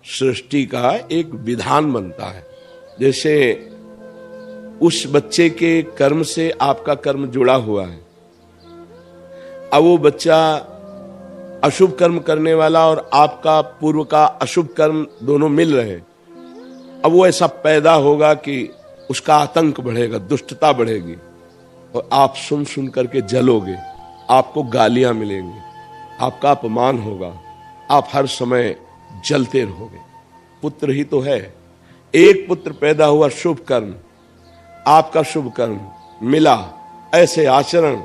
सृष्टि का एक विधान बनता है। जैसे उस बच्चे के कर्म से आपका कर्म जुड़ा हुआ है। अब वो बच्चा अशुभ कर्म करने वाला और आपका पूर्व का अशुभ कर्म दोनों मिल रहे हैं। अब वो ऐसा पैदा होगा कि उसका आतंक बढ़ेगा, दुष्टता बढ़ेगी और आप सुन सुन करके जलोगे, आपको गालियां मिलेंगी, आपका अपमान होगा, आप हर समय जलते रहोगे। पुत्र ही तो है। एक पुत्र पैदा हुआ, शुभ कर्म, आपका शुभ कर्म मिला, ऐसे आचरण,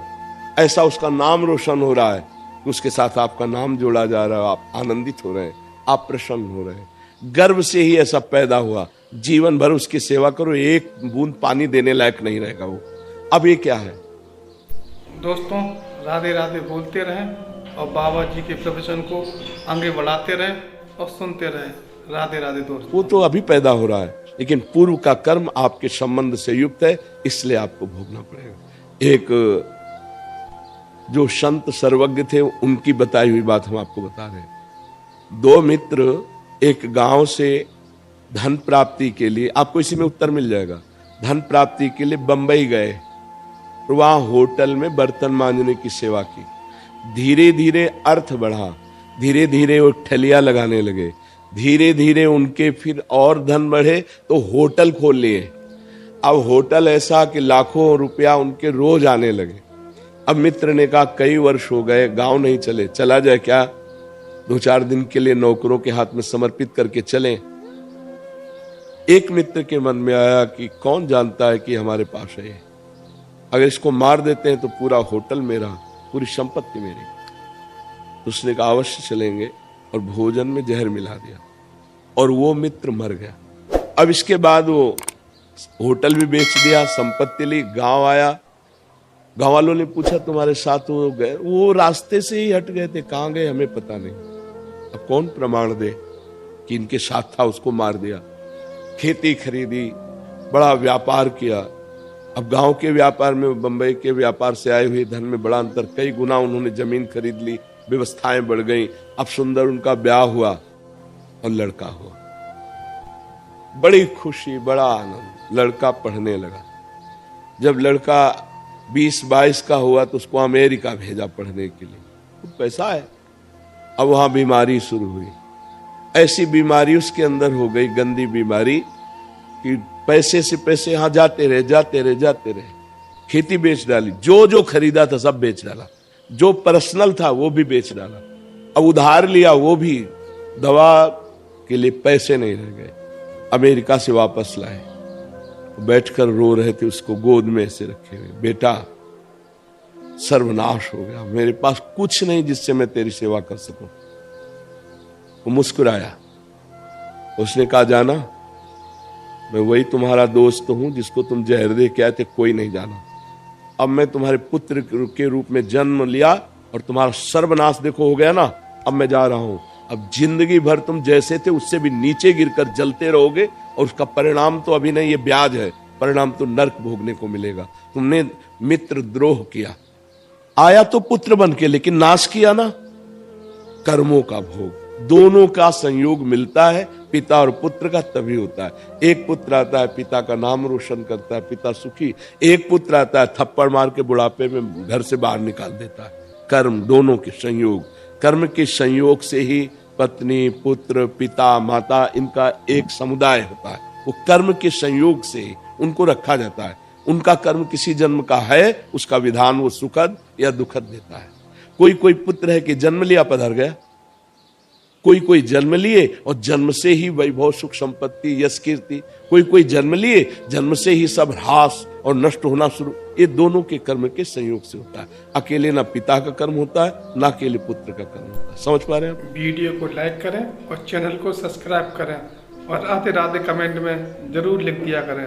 ऐसा उसका नाम रोशन हो रहा है, उसके साथ आपका नाम जोड़ा जा रहा है, आप आनंदित हो रहे हैं, आप प्रसन्न हो रहे हैं। गर्भ से ही ऐसा पैदा हुआ, जीवन भर उसकी सेवा करो, एक बूंद पानी देने लायक नहीं रहेगा वो। अब ये क्या है? दोस्तों, राधे राधे बोलते रहें और बाबा जी के प्रवचन को आगे बढ़ाते रहें और सुनते रहें। राधे राधे दोस्तों। वो तो अभी पैदा हो रहा है, लेकिन पूर्व का कर्म आपके संबंध से युक्त है, इसलिए आपको भोगना पड़ेगा। एक जो संत सर्वज्ञ थे, उनकी बताई हुई बात हम आपको बता रहे हैं। दो मित्र एक गांव से धन प्राप्ति के लिए, आपको इसी में उत्तर मिल जाएगा, धन प्राप्ति के लिए बंबई गए, वहां होटल में बर्तन मांजने की सेवा की। धीरे धीरे अर्थ बढ़ा, धीरे धीरे वो ठलिया लगाने लगे, धीरे धीरे उनके फिर और धन बढ़े तो होटल खोल लिए। अब होटल ऐसा कि लाखों रुपया उनके रोज आने लगे। अब मित्र ने कहा कई वर्ष हो गए, गांव नहीं चले, चला जाए क्या, 2-4 दिन के लिए नौकरों के हाथ में समर्पित करके चलें। एक मित्र के मन में आया कि कौन जानता है कि हमारे पास है, अगर इसको मार देते हैं तो पूरा होटल मेरा, पूरी संपत्ति मेरी। तो उसने कहा अवश्य चलेंगे, और भोजन में जहर मिला दिया और वो मित्र मर गया। अब इसके बाद वो होटल भी बेच दिया, संपत्ति ली, गांव आया। गांव वालों ने पूछा तुम्हारे साथ वो गए? वो रास्ते से ही हट गए थे, कहां गए हमें पता नहीं। अब कौन प्रमाण दे कि इनके साथ था, उसको मार दिया। खेती खरीदी, बड़ा व्यापार किया। अब गांव के व्यापार में बंबई के व्यापार से आए हुए धन में बड़ा अंतर, कई गुना उन्होंने जमीन खरीद ली, व्यवस्थाएं बढ़ गई। अब सुंदर उनका ब्याह हुआ और लड़का हुआ, बड़ी खुशी, बड़ा आनंद। लड़का पढ़ने लगा। जब लड़का 20-22 का हुआ तो उसको अमेरिका भेजा पढ़ने के लिए, तो पैसा है। अब वहां बीमारी शुरू हुई, ऐसी बीमारी उसके अंदर हो गई, गंदी बीमारी, कि पैसे से पैसे यहां जाते रहे। खेती बेच डाली, जो जो खरीदा था सब बेच डाला, जो पर्सनल था वो भी बेच डाला। अब उधार लिया, वो भी, दवा के लिए पैसे नहीं रह गए। अमेरिका से वापस लाए, बैठकर रो रहे थे, उसको गोद में ऐसे रखे हुए, बेटा सर्वनाश हो गया, मेरे पास कुछ नहीं जिससे मैं तेरी सेवा कर सकूं। वो मुस्कुराया, उसने कहा जाना, मैं वही तुम्हारा दोस्त हूं जिसको तुम जहर दे के आए थे, कोई नहीं जाना। अब मैं तुम्हारे पुत्र के रूप में जन्म लिया और तुम्हारा सर्वनाश देखो हो गया ना, अब मैं जा रहा हूं। अब जिंदगी भर तुम जैसे थे उससे भी नीचे गिरकर जलते रहोगे, और उसका परिणाम तो अभी नहीं, ये ब्याज है, परिणाम तो नरक भोगने को मिलेगा। तुमने मित्र द्रोह किया, आया तो पुत्र बन के, लेकिन नाश किया ना, कर्मों का भोग। दोनों का संयोग मिलता है, पिता और पुत्र का तभी होता है। एक पुत्र आता है, पिता का नाम रोशन करता है, पिता सुखी। एक पुत्र आता है, थप्पड़ मार के बुढ़ापे में घर से बाहर निकाल देता है। कर्म, दोनों के संयोग, कर्म के संयोग से ही पत्नी, पुत्र, पिता, माता, इनका एक समुदाय होता है। वो कर्म के संयोग से उनको रखा जाता है। उनका कर्म किसी जन्म का है, उसका विधान वो सुखद या दुखद देता है। कोई कोई पुत्र है कि जन्म लिया पधर गया, कोई कोई जन्म लिए और जन्म से ही वैभव, सुख, संपत्ति, यश, कीर्ति। कोई कोई जन्म लिए, जन्म से ही सब ह्रास और नष्ट होना शुरू। ये दोनों के कर्म के संयोग से होता है। अकेले ना पिता का कर्म होता है, ना अकेले पुत्र का कर्म होता है। समझ पा रहे हैं? वीडियो को लाइक करें और चैनल को सब्सक्राइब करें और राधे राधे कमेंट में जरूर लिख दिया करें।